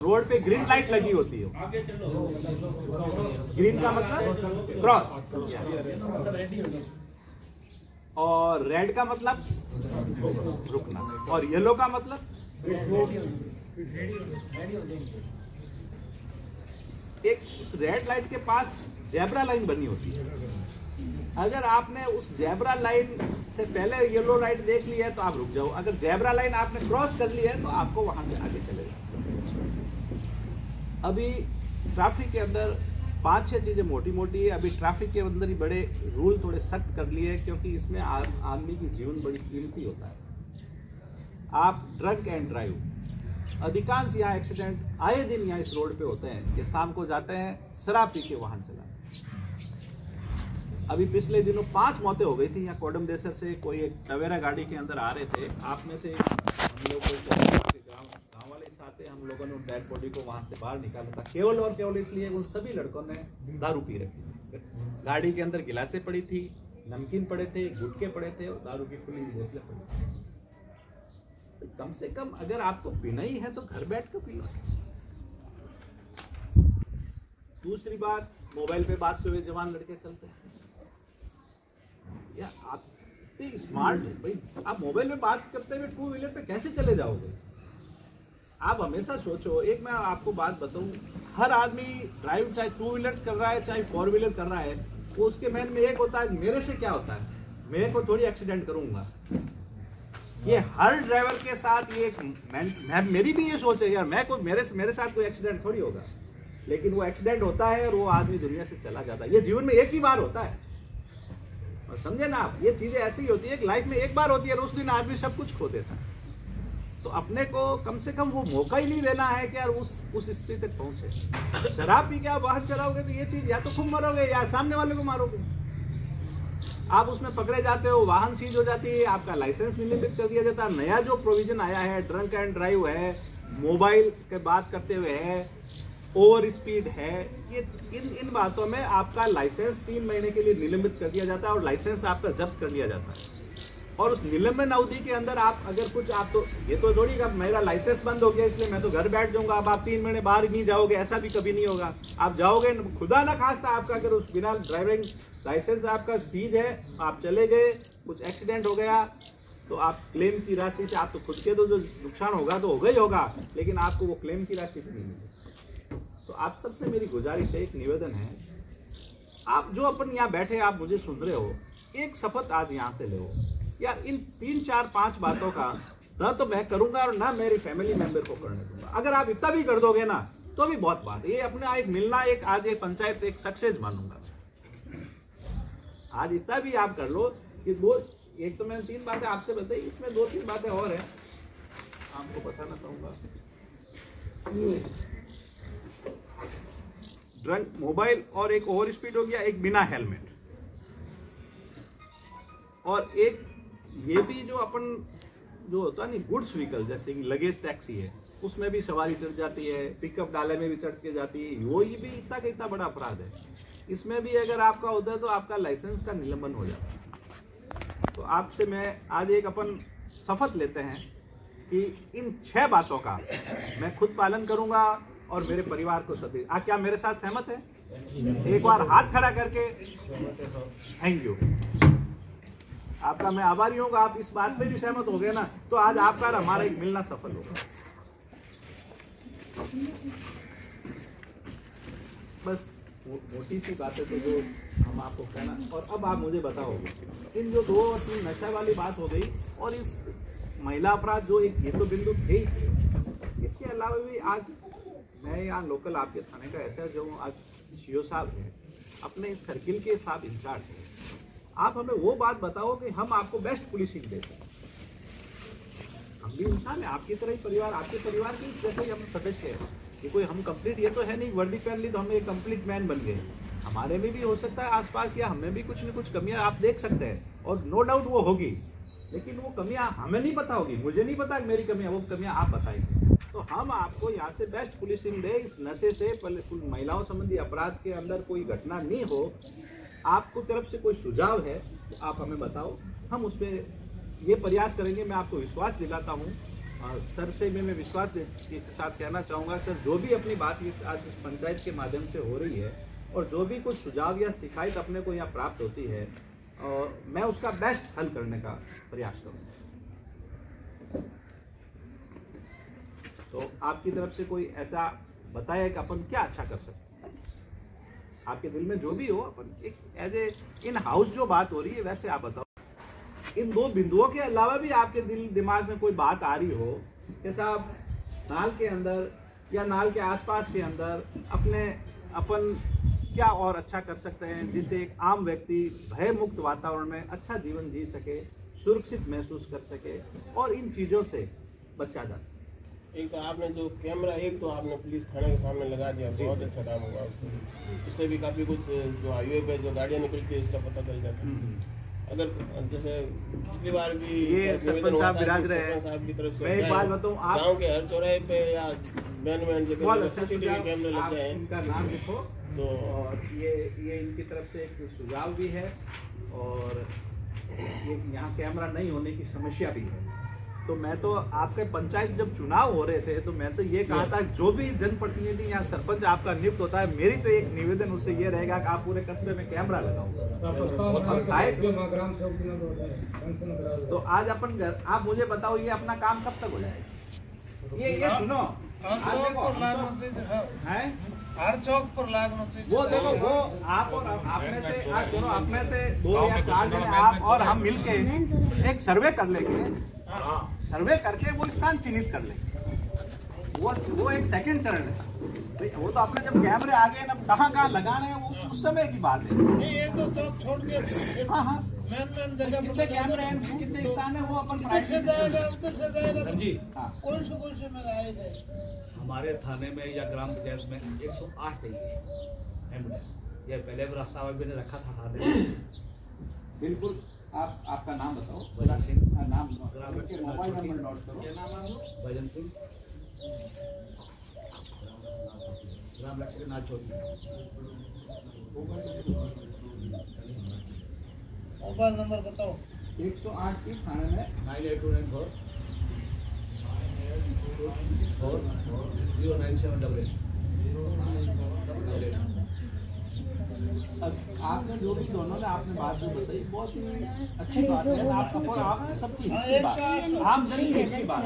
Road पे green light लगी होती है, ग्रीन का मतलब क्रॉस, और रेड का मतलब रुकना, और येलो का मतलब एक उस रेड लाइट के पास जेब्रा लाइन बनी होती है। अगर आपने उस जेब्रा लाइन से पहले येलो लाइट देख ली है तो आप रुक जाओ, अगर जेब्रा लाइन आपने क्रॉस कर ली है तो आपको वहां से आगे चले जाओ। अभी ट्रैफिक के अंदर 5-6 चीजें मोटी मोटी है। अभी ट्रैफिक के अंदर ही बड़े रूल थोड़े सख्त कर लिए हैं, क्योंकि इसमें आदमी की जीवन बड़ी कीमती होता है। आप ड्रंक एंड ड्राइव, अधिकांश यहाँ एक्सीडेंट आए दिन यहाँ इस रोड पे होते हैं कि शाम को जाते हैं शराब पी के वाहन चलाते। अभी पिछले दिनों 5 मौतें हो गई थी यहाँ कोडम देसर से। कोई एक टवेरा गाड़ी के अंदर आ रहे थे, आप में से हम लोग गाँव वाले साथ, हम लोगों ने डेड बॉडी को वहां से बाहर निकाला था, केवल और केवल इसलिए उन सभी लड़कों ने दारू पी रखी थी। गाड़ी के अंदर गिलासें पड़ी थी, नमकीन पड़े थे, गुटके पड़े थे, और दारू की खुली बोतलें पड़ी थी। तो कम से कम अगर आपको पीना ही है तो घर बैठ कर पी लो। दूसरी बात, मोबाइल पे बात हुए जवान लड़के चलते हैं या आप स्मार्ट भाई, आप मोबाइल में बात करते हुए 2 व्हीलर पे कैसे चले जाओगे? आप हमेशा सोचो। एक मैं आपको बात बताऊं, हर आदमी ड्राइव चाहे 2 व्हीलर कर रहा है चाहे 4 व्हीलर कर रहा है, वो उसके मन में एक होता है मेरे से क्या होता है, मेरे को थोड़ी एक्सीडेंट करूंगा। ये हर ड्राइवर के साथ ये मेरी भी ये सोच है यार, मैं कोई मेरे साथ कोई एक्सीडेंट थोड़ी होगा, लेकिन वो एक्सीडेंट होता है और वो आदमी दुनिया से चला जाता है। ये जीवन में एक ही बार होता है, और समझे ना आप, ये चीजें ऐसी ही होती है, लाइफ में एक बार होती है और उस दिन आदमी सब कुछ खो देता है। तो अपने को कम से कम वो मौका ही नहीं देना है कि यार उस स्थिति तक पहुंचे। शराब पी के आप वाहन चलाओगे तो ये चीज या तो खुद मरोगे या सामने वाले को मारोगे। आप उसमें पकड़े जाते हो, वाहन सीज हो जाती है, आपका लाइसेंस निलंबित कर दिया जाता है। नया जो प्रोविजन आया है, ड्रंक एंड ड्राइव है, मोबाइल के बात करते हुए है, ओवर स्पीड है, ये इन बातों में आपका लाइसेंस 3 महीने के लिए निलंबित कर दिया जाता है और लाइसेंस आपका जब्त कर लिया जाता है। और उस निलंबन अवधि के अंदर आप अगर कुछ, आप तो ये तो थोड़ी का मेरा लाइसेंस बंद हो गया इसलिए मैं तो घर बैठ जाऊंगा, अब आप 3 महीने बाहर नहीं जाओगे, ऐसा भी कभी नहीं होगा। आप जाओगे, खुदा ना खास्ता आपका अगर उस बिना ड्राइविंग लाइसेंस आपका सीज है, आप चले गए, कुछ एक्सीडेंट हो गया, तो आप क्लेम की राशि से, आप तो खुद के तो जो नुकसान होगा तो होगा ही होगा, लेकिन आपको वो क्लेम की राशि भी नहीं मिलेगी। तो आप सबसे मेरी गुजारिश है, एक निवेदन है, आप जो अपन यहाँ बैठे आप मुझे सुन रहे हो, एक शपथ आज यहाँ से लो यार, इन 3, 4, 5 बातों का ना तो मैं करूंगा और ना मेरी फैमिली मेंबर को करने दूंगा। अगर आप इतना भी कर दोगे ना तो भी बहुत बात है। ये अपना एक मिलना, एक आज एक पंचायत एक सक्सेस मानूंगा। आज इतना भी आप कर लो कि एक तो मैंने 3 बातें आपसे बताई, इसमें 2-3 बातें और हैं आपको बताना चाहूंगा। ड्रंक, मोबाइल, और एक ओवर स्पीड हो गया, एक बिना हेलमेट, और एक ये भी जो अपन जो होता है नहीं गुड्स व्हीकल, जैसे कि लगेज टैक्सी है, उसमें भी सवारी चढ़ जाती है, पिकअप डाले में भी चढ़ के जाती है, वो ये भी इतना का इतना बड़ा अपराध है। इसमें भी अगर आपका होता है तो आपका लाइसेंस का निलंबन हो जाता है। तो आपसे मैं आज एक अपन शपथ लेते हैं कि इन 6 बातों का मैं खुद पालन करूंगा और मेरे परिवार को सभी। क्या मेरे साथ सहमत है? एक बार हाथ खड़ा करके थैंक यू। आपका मैं आभारी हूँ। आप इस बात पे भी सहमत हो गए ना, तो आज आपका और हमारा एक मिलना सफल होगा। बस मोटी सी बातें तो जो हम आपको कहना, और अब आप मुझे बताओगे इन जो 2 और 3 नशा वाली बात हो गई, और इस महिला अपराध जो एक ये तो बिंदु थे ही, इसके अलावा भी आज मैं यहाँ लोकल आपके थाने का ऐसा जो आज सीओ साहब हैं, अपने इस सर्किल के साहब इंचार्ज हैं, आप हमें वो बात बताओ कि हम आपको बेस्ट पुलिसिंग देते हैं। हम भी इंसान है, आपकी तरह ही परिवार, आपके परिवार के जैसे ही हम सदस्य हैं। ये कोई हम कंप्लीट ये तो है नहीं वर्दी पहन ली तो हम एक कंप्लीट मैन बन गए। हमारे में भी हो सकता है आसपास, या हमें भी कुछ न कुछ कमियां आप देख सकते हैं, और नो डाउट वो होगी, लेकिन वो कमियां हमें नहीं पता होगी, मुझे नहीं पता मेरी कमियां, वो कमियां आप बताएंगे। तो हम आपको यहाँ से बेस्ट पुलिसिंग दे, इस नशे से महिलाओं संबंधी अपराध के अंदर कोई घटना नहीं हो। आपको तरफ से कोई सुझाव है तो आप हमें बताओ, हम उस पर ये प्रयास करेंगे। मैं आपको विश्वास दिलाता हूँ सर से मैं विश्वास के साथ कहना चाहूँगा, सर जो भी अपनी बात आज इस पंचायत के माध्यम से हो रही है और जो भी कुछ सुझाव या शिकायत अपने को यहाँ प्राप्त होती है, और मैं उसका बेस्ट हल करने का प्रयास करूँगा। तो आपकी तरफ से कोई ऐसा बताया कि अपन क्या अच्छा कर सकते हैं, आपके दिल में जो भी हो, अपन एक एज ए इन हाउस जो बात हो रही है वैसे आप बताओ। इन दो बिंदुओं के अलावा भी आपके दिमाग में कोई बात आ रही हो कि साहब नाल के अंदर या नाल के आसपास के अंदर अपन क्या और अच्छा कर सकते हैं, जिससे एक आम व्यक्ति भय मुक्त वातावरण में अच्छा जीवन जी सके, सुरक्षित महसूस कर सके और इन चीज़ों से बचा जा सके। एक तो आपने जो कैमरा, एक तो आपने पुलिस थाने के सामने लगा दिया, बहुत अच्छा काम होगा उससे भी काफ़ी कुछ जो हाईवे पे जो गाड़ियाँ निकलती है उसका पता चल जाता है। अगर जैसे पिछली बार भी ये सरपंच साहब विराज रहे हैं, साहब की तरफ से मैं एक बात बताऊं, आप गांव के हर चौराहे पे या बैन जगह सीसीटीवी कैमरे लग जाए, इनका नाम लिखो तो और ये इनकी तरफ से एक सुझाव भी है और ये यहाँ कैमरा नहीं होने की समस्या भी है। तो मैं तो आपके पंचायत जब चुनाव हो रहे थे तो मैं तो ये कहा था जो भी जनप्रतिनिधि यहाँ सरपंच आपका नियुक्त होता है, मेरी तो एक निवेदन उससे ये रहेगा कि आप पूरे कस्बे में कैमरा लगाओ। तो आज अपन आप मुझे बताओ ये अपना काम कब तक हो जाएगा? ये सुनो, हर चौक पर लागू, वो देखो वो आप और आप में से आज सुनो, आप में से 2 या 4 जने आप और हम मिलके एक सर्वे कर लेंगे, सर्वे करके वो स्थान चिन्हित कर लेंगे। वो एक सेकंड चरण है। वो तो अपने जब कैमरे आ गए ना, कहाँ लगाने हैं वो उस समय की बात है। एक दो चौक छोड़ के हाँ मेन जगह कितने कैमरे हैं, कितने स्थान है, वो अपन उधर से जाएगा जी। कौन से में आएगा। हमारे थाने में या ग्राम पंचायत में 108 चाहिए एम्बुलेंस। ये पहले भी रास्ता मैंने रखा था थाने। बिल्कुल। आपका नाम बताओ। भजन सिंह। नाम मोबाइल नंबर नोट करो। क्या नाम है? भजन सिंह, ग्राम लक्ष्य नाथ चौकी। मोबाइल नंबर बताओ। 108 की थाने में 98294 09788। आपने जो भी दोनों ने आपने बात जो बताई बहुत ही अच्छी बात है। आप सबकी आम जनता की बात।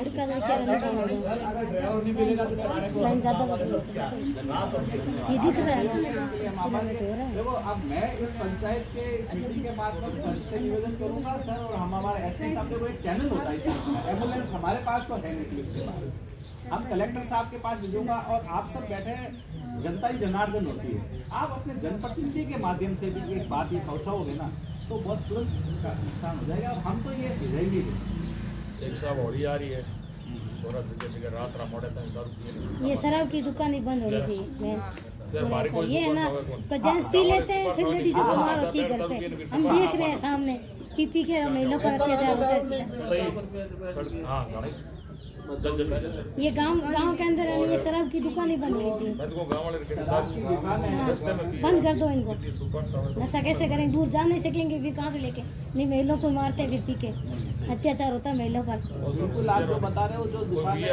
ये दिख रहा है ना। देखो अब मैं इस पंचायत के मीटिंग के बाद में सर से निवेदन करूंगा सर, और हम हमारे एसपी साहब के वो एक चैनल होता है, एम्बुलेंस हमारे पास तो है नहीं पुलिस के पास, हम कलेक्टर साहब के पास भेजूंगा और आप सब बैठे जनता ही जनार्दन होती है, आप अपने जनप्रतिनिधि के माध्यम से भी एक बात ये पहुंचाओगे ना तो बहुत तुरंत इसका नुकसान हो जाएगा। हम तो ये भेजेंगे। एक साहब होली आ रही है, रात मोड़े तक ये शराब की दुकान ही बंद होनी चाहिए। ये है ना, जेंट्स पी लेते हैं फिर लेडीज बीमार होती है घर पे। हम देख रहे हैं सामने पी के महिलाओं पर अत्याचार होता है। ये गांव के अंदर है, ये शराब की दुकान ही बंद होनी चाहिए। बंद कर दो इनको। नशा कैसे करेंगे, दूर जा नहीं सकेंगे फिर कहाँ से लेके। नहीं, महिलाओं को मारते हैं फिर पी के, अत्याचार होता है महिलाओं पर। बता रहे हो जो दुकान है,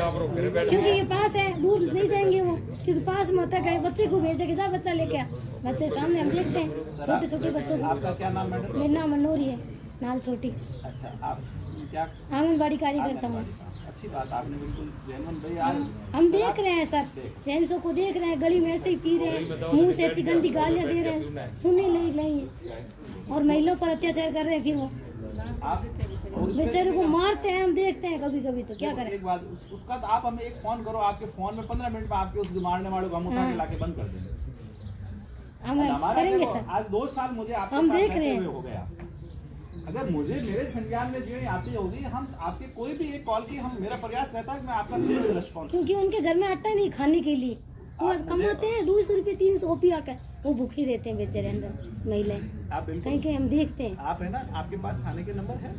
क्योंकि ये पास है, दूर नहीं जाएंगे वो, क्योंकि पास में होता है। बच्चे को भेज देंगे, जा बच्चा लेके आ, बच्चे सामने हम देखते हैं छोटे छोटे बच्चों को। आपका क्या नाम मैडम? मेरा नाम मनोरी है, नाल छोटी। अच्छा, आप क्या आंगनबाड़ी कार्यकर्ता हूँ। अच्छी बात, आपने बिल्कुल जयमन भाई आज हम देख रहे हैं सर, जेंट्सों को देख रहे हैं, गली में ऐसे ही पी रहे हैं, मुंह से ऐसी गंदी गालियां दे रहे हैं, सुनने नहीं लेंगे और महिलाओं पर अत्याचार कर रहे हैं। फिर वो बेचारे को मारते हैं, हम देखते हैं कभी कभी। तो क्या करें? एक बात उसका तो आप हमें एक फोन करो, आपके फोन में 15 मिनट में आपके उस मारने वाले को हम उठा के लाके बंद कर देंगे। हम करेंगे सर। आज 2 साल मुझे आपके हम साथ देख रहे रहते हैं। हुए हो गया। अगर मुझे मेरे संज्ञान में जो आती होगी, हम आपके कोई भी एक कॉल की हम मेरा प्रयास रहता है कि मैं आपका रिस्पॉन्स, क्योंकि उनके घर में आटा नहीं खाने के लिए, वो कमाते हैं 200 रुपये 300 ओपी आकर, वो भूखी रहते हैं बेचारे अंदर महिलाएं। आप बिल्कुल कहीं कहीं हम देखते हैं। आप है ना, आपके पास थाने के नंबर है,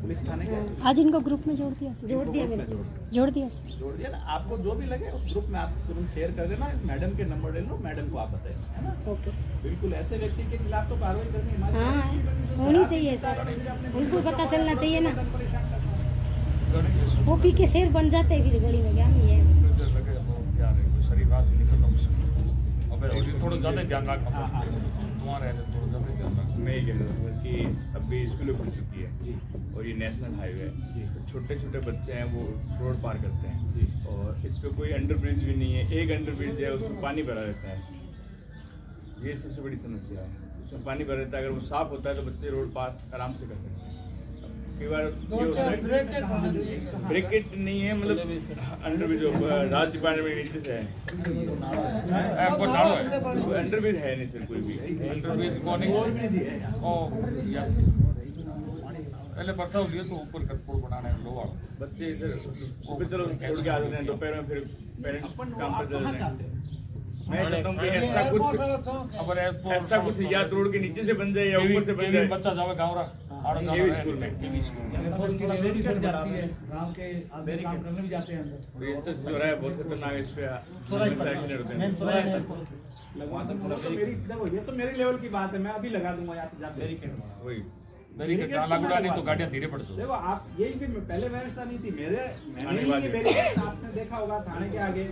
पुलिस थाने का? आज इनको ग्रुप में जोड़ दिया जोड़ दिया ना। आपको जो भी लगे उस ग्रुप में आप तुरंत शेयर कर देना, मैडम के नंबर ले लो, मैडम को आप बताइए, है ना? ओके, बिल्कुल ऐसे व्यक्ति के खिलाफ तो कार्रवाई करनी हमारी हाँ होनी चाहिए सर, उनको पता चलना चाहिए ना। वो पी के शेर बन जाते हैं फिर गली में, क्या नहीं है। शरीर रात निकलता हूँ, अब थोड़ा ज़्यादा ध्यान रखना तुम्हारा है, थोड़ा ज़्यादा ध्यान रखना। मैं ये कहना चाहूँगा कि अभी स्कूलें खुल चुकी है और ये नेशनल हाईवे है, तो छोटे छोटे बच्चे हैं वो रोड पार करते हैं और इस पर कोई अंडर ब्रिज भी नहीं है। एक अंडर ब्रिज है उसमें पानी भरा रहता है, ये सबसे बड़ी समस्या है। उसमें पानी भरा रहता है, अगर वो साफ होता है तो बच्चे रोड पार आराम से कर सकते हैं। कई बार ब्रेकेट नहीं है, मतलब अंडर ब्रिज राज डिपार्टमेंट के नीचे से है, अंडर ब्रिज है नहीं सर कोई भी। पहले बरसा होती है तो ऊपर का पुल बनाना है लोहा, बच्चे इधर सुबह चलो छोड़ के आ जाते हैं, दोपहर में फिर पेरेंट्स काम पर जाते हैं। मैं चाहता हूँ कि ऐसा कुछ या रोड के नीचे से बन जाए या ऊपर से बन जाए। बच्चा जावे गाँव स्कूल में गाँव के आधे काम करने भी जाते हैं अंदर। ये सब जो रहा है बहुत खतरनाक है, इस पे एक्सीडेंट होते हैं। देखो ये तो मेरी लेवल की बात है, मैं अभी लगा दूंगा यहाँ से जाते वही नहीं तो गाड़ियाँ धीरे पड़ती। देखो आप यही भी पहले व्यवस्था नहीं थी, आपने देखा होगा थाने के आगे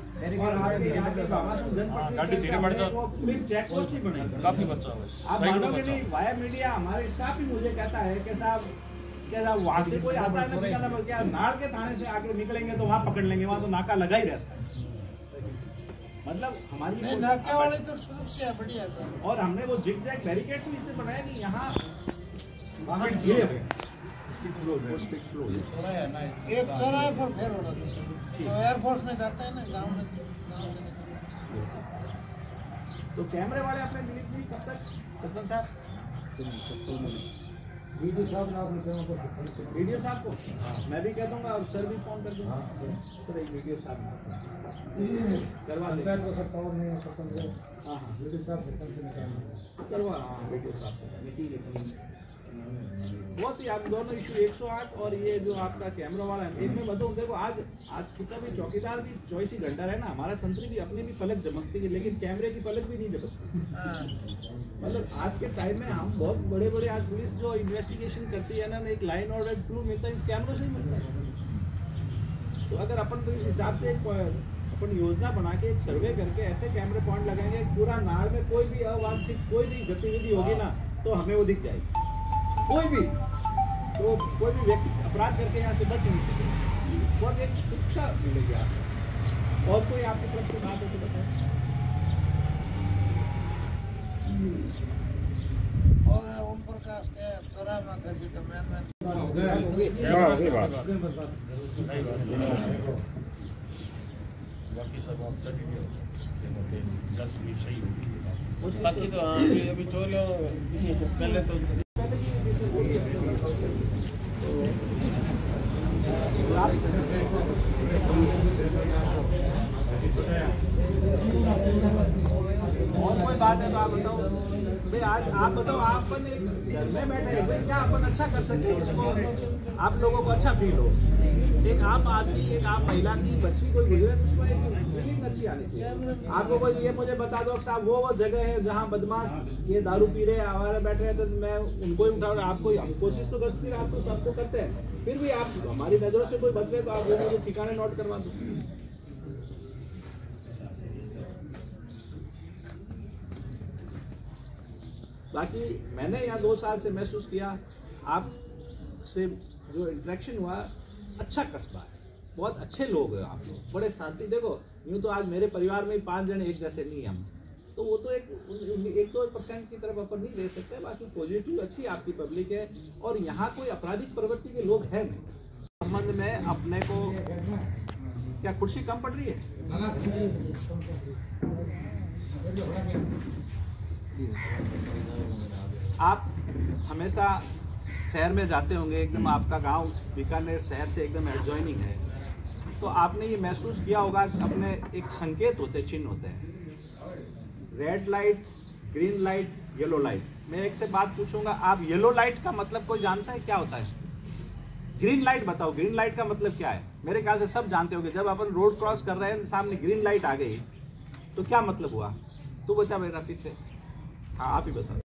गाड़ी धीरे बढ़ जाओ, पुलिस चेक पोस्ट ही बनेगी, काफी बच्चा आप मानोगे नहीं। वाया मीडिया हमारे स्टाफ ही मुझे कहता है कि साहब वहाँ से कोई आता है ना, बल्कि नाड़ के थाने से आगे निकलेंगे तो वहाँ पकड़ लेंगे, वहाँ तो नाका लगा ही रहता है। मतलब हमारी नाके वाले तो सुरक्षा बढ़िया था, और हमने वो जिग जैग बैरिकेड्स भी इससे बनाया नहीं यहाँ एक चौराहे पर फेर हो रहा था, तो एयरफोर्स में जाता है ना गाँव में। तो कैमरे वाले अपने डिलीट नहीं कब तक सरपंच साहब? वीडियो साहब को मैं भी कह दूंगा और सर भी फोन कर दूंगा। सर एक वीडियो साहब करवा दें। हाँ वीडियो साहब करवा, हाँ वीडियो साहब बहुत ही आप दोनों इशू 108 और ये जो आपका कैमरा वाला है। एक मैं बताऊँ, देखो आज कितना भी चौकीदार भी 24 घंटा रहे ना, हमारा संतरी भी अपनी भी पलक जमकती है, लेकिन कैमरे की पलक भी नहीं जमकती। मतलब आज के टाइम में हम बहुत बड़े बड़े आज पुलिस जो इन्वेस्टिगेशन करती है ना, एक लाइन ऑर्डर क्लू मिलता है, इस कैमरों से ही मिलता है। तो अगर अपन तो इस हिसाब से अपन योजना बना के एक सर्वे करके ऐसे कैमरे पॉइंट लगाएंगे, पूरा नाड़ में कोई भी अवांछित कोई भी गतिविधि होगी ना तो हमें वो दिख जाएगी। कोई भी व्यक्ति अपराध करके यहाँ से बच नहीं सके, बहुत एक सुरक्षा मिलेगी आपको। और कोई आपकी तरफ से बात हो तो बताएं। और ओम प्रकाश के चौराहे में थे जी, बाकी सब आप सही होगी। बाकी तो अभी चोरियों पहले तो और कोई बात है तो आप बताओ भाई। आज आप बताओ, आप अपन एक घर में बैठे भाई, क्या अपन अच्छा कर सकते हैं जिसको आप लोगों को अच्छा फील हो। एक आम आदमी, एक आम महिला की बच्ची कोई गुजरे तो उसको एक फीलिंग अच्छी आनी चाहिए। आपको कोई ये मुझे बता दो साहब वो जगह है जहाँ बदमाश ये दारू पी रहे आवारा बैठ रहे हैं, तो मैं उनको ही उठाऊँ। आपको हम कोशिश तो करती आप तो सबको करते हैं, फिर भी आप हमारी नजरों से कोई बच रहे तो आप वो मुझे ठिकाने नोट करवा दो। बाकी मैंने यहाँ 2 साल से महसूस किया आपसे जो इंटरेक्शन हुआ, अच्छा कस्बा है, बहुत अच्छे लोग हैं आप लोग, बड़े शांति। देखो यूँ तो आज मेरे परिवार में 5 जने एक जैसे नहीं हम, तो वो तो एक 2% की तरफ अपन नहीं दे सकते। बाकी पॉजिटिव अच्छी आपकी पब्लिक है और यहाँ कोई आपराधिक प्रवृत्ति के लोग हैं नहीं। संबंध में अपने को क्या कुर्सी कम पड़ रही है? आप हमेशा शहर में जाते होंगे, एकदम आपका गांव बीकानेर शहर से एकदम एडजॉइनिंग है, तो आपने ये महसूस किया होगा अपने एक संकेत होते, चिन्ह होते हैं, red light, green light, yellow light. मैं एक से बात पूछूंगा, आप येलो लाइट का मतलब कोई जानता है क्या होता है? ग्रीन लाइट बताओ, ग्रीन लाइट का मतलब क्या है? मेरे ख्याल से सब जानते होंगे। जब अपन रोड क्रॉस कर रहे हैं सामने ग्रीन लाइट आ गई तो क्या मतलब हुआ? तू बचा मेरा पीछे, हाँ आप ही बताओ।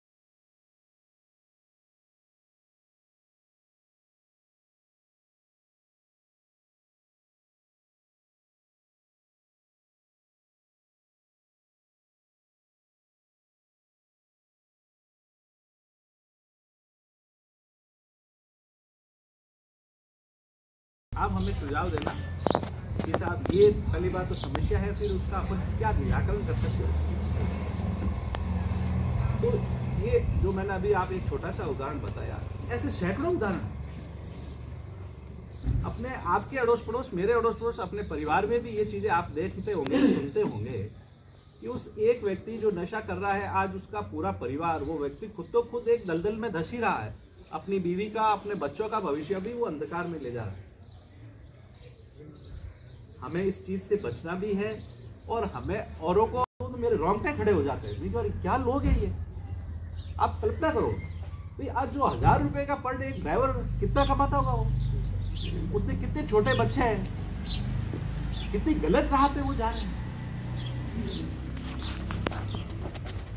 आप हमें सुझाव देना कि साहब ये पहली बात तो समस्या है, फिर उसका अपन क्या निराकरण कर सकते हैं। तो ये जो मैंने अभी आप एक छोटा सा उदाहरण बताया, ऐसे सैकड़ों उदाहरण अपने आपके अड़ोस पड़ोस, मेरे अड़ोस पड़ोस, अपने परिवार में भी ये चीजें आप देखते होंगे, सुनते होंगे कि उस एक व्यक्ति जो नशा कर रहा है, आज उसका पूरा परिवार, वो व्यक्ति खुद एक दलदल में धस ही रहा है, अपनी बीवी का, अपने बच्चों का भविष्य भी वो अंधकार में ले जा रहा है। हमें इस चीज से बचना भी है, और हमें औरों को, तो मेरे रोंगटे खड़े हो जाते हैं, क्या लोग हैं ये। आप कल्पना करो भाई, आज जो 1000 रुपए का पर डे एक ड्राइवर कितना कमाता होगा, वो उससे कितने छोटे बच्चे हैं, कितनी गलत राह पे वो जा रहे हैं।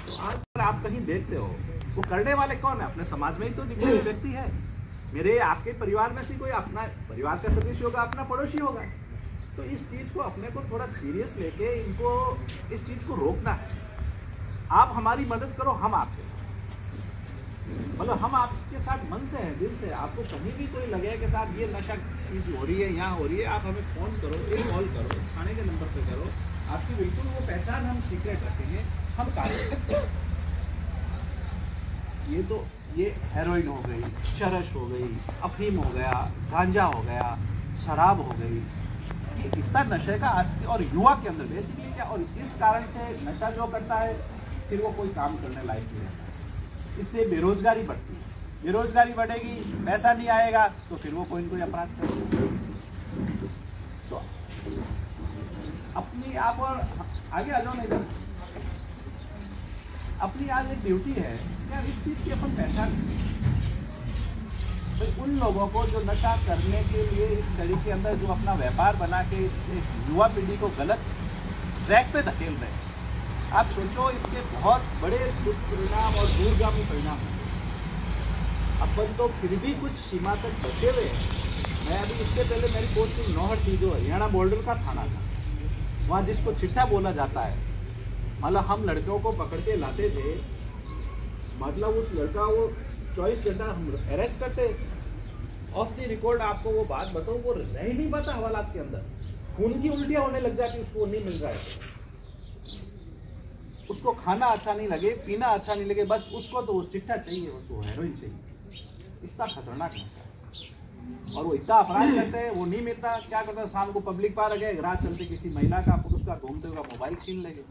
तो आज आप कहीं देखते हो, वो करने वाले कौन है? अपने समाज में ही तो दिखने वाले व्यक्ति है। मेरे आपके परिवार में से कोई अपना परिवार का सदस्य होगा, अपना पड़ोसी होगा। तो इस चीज को अपने को थोड़ा सीरियस लेके इनको इस चीज को रोकना है। आप हमारी मदद करो, हम आपके साथ, मतलब हम आपके साथ मन से हैं, दिल से। आपको कहीं भी कोई लगे कि साहब ये नशा चीज हो रही है, यहाँ हो रही है, आप हमें फोन करो, एक कॉल करो, थाने के नंबर पे करो। आपकी बिल्कुल वो पहचान हम सीक्रेट रखेंगे, हम कार्य करते हैं। ये हेरोइन हो गई, चरस हो गई, अफीम हो गया, गांजा हो गया, शराब हो गई, ये इतना नशे का आज के और युवा के अंदर बेसिकली क्या, और इस कारण से नशा जो करता है फिर वो कोई काम करने लायक नहीं रहता। इससे बेरोजगारी बढ़ती है, बेरोजगारी बढ़ेगी, पैसा नहीं आएगा, तो फिर वो कोई न कोई अपराध करेगा। तो अपनी आप और आगे आ जाओ, नहीं जाओ, अपनी आज एक ड्यूटी है यार, इस चीज की अपन पहचान भाई उन लोगों को जो नशा करने के लिए इस कड़ी के अंदर जो अपना व्यापार बना के इस युवा पीढ़ी को गलत ट्रैक पे धकेल रहे हैं। आप सोचो, इसके बहुत बड़े दुष्परिणाम और दूरगामी परिणाम हैं। अपन तो फिर भी कुछ सीमा तक बचे हुए हैं। मैं अभी इससे पहले मेरी पोस्टिंग नौहर थी, जो हरियाणा बॉर्डर का थाना था, वहाँ जिसको चिट्ठा बोला जाता है, मतलब हम लड़कों को पकड़ के लाते थे, मतलब उस लड़का वो 24 घंटा हम अरेस्ट करते, ऑफ द रिकॉर्ड आपको वो बात बताऊँ, वो रह ही नहीं पाता हवालात के अंदर, खून की उल्टियाँ होने लग जाती, उसको नहीं मिल रहा है, उसको खाना अच्छा नहीं लगे, पीना अच्छा नहीं लगे, बस उसको तो वो चिट्ठा चाहिए, उसको हेरोइन चाहिए। इतना खतरनाक है, और वो इतना अपराध करते हैं, वो नहीं मिलता, क्या करता है, शाम को पब्लिक पार्क गए, रात चलते किसी महिला का, पुरुष का घूमते हुए मोबाइल छीन लेंगे,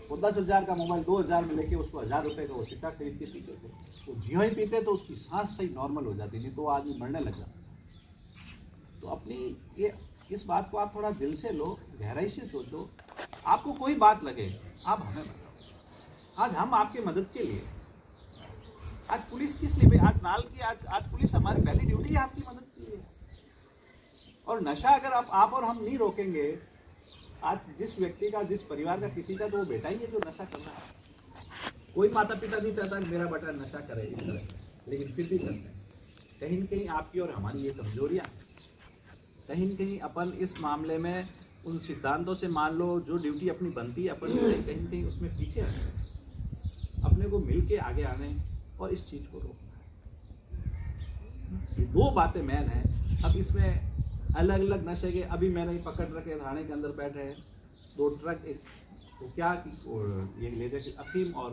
वो 10,000 का मोबाइल 2,000 में लेके उसको 1,000 रुपये का वो चिट्ठा खरीद के पीते थे। वो जियो ही पीते तो उसकी सांस सही नॉर्मल हो जाती, नहीं तो वो आदमी मरने लग जाता। तो अपनी ये इस बात को आप थोड़ा दिल से लो, गहराई से सोचो। आपको कोई बात लगे, आप हमें बताओ, आज हम आपकी मदद के लिए, आज पुलिस किस लिए, आज नाल की आज पुलिस हमारी पहली ड्यूटी है आपकी मदद के लिए। और नशा अगर आप और हम नहीं रोकेंगे, आज जिस व्यक्ति का, जिस परिवार का, किसी का तो वो बेटा ही है जो नशा कर रहा है। कोई माता पिता नहीं चाहता कि मेरा बेटा नशा करे इस तरह, लेकिन फिर भी करते हैं। कहीं न कहीं आपकी और हमारी ये कमजोरियाँ, कहीं न कहीं अपन इस मामले में उन सिद्धांतों से, मान लो जो ड्यूटी अपनी बनती है अपन से, कहीं न कहीं उसमें पीछे रहते हैं। अपने को मिल के आगे आने और इस चीज़ को रोकना, ये दो बातें मेन हैं। अब इसमें अलग अलग नशे के, अभी मैंने पकड़ रखे थाने के अंदर बैठे हैं 2 ट्रक, एक तो क्या ये ले जाके अफीम और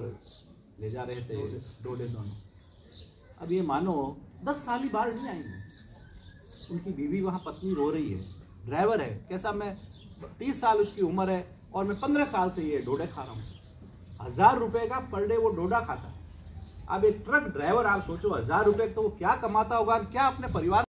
ले जा रहे थे डोडे दोनों। अब ये मानो 10 साल ही बाहर नहीं आएंगे, उनकी बीवी वहाँ पत्नी रो रही है, ड्राइवर है, कैसा, मैं 30 साल उसकी उम्र है और मैं 15 साल से ये डोडे खा रहा हूँ। 1000 रुपये का पर डे वो डोडा खाता है। अब एक ट्रक ड्राइवर, आप सोचो 1000 रुपये तो वो क्या कमाता होगा, क्या अपने परिवार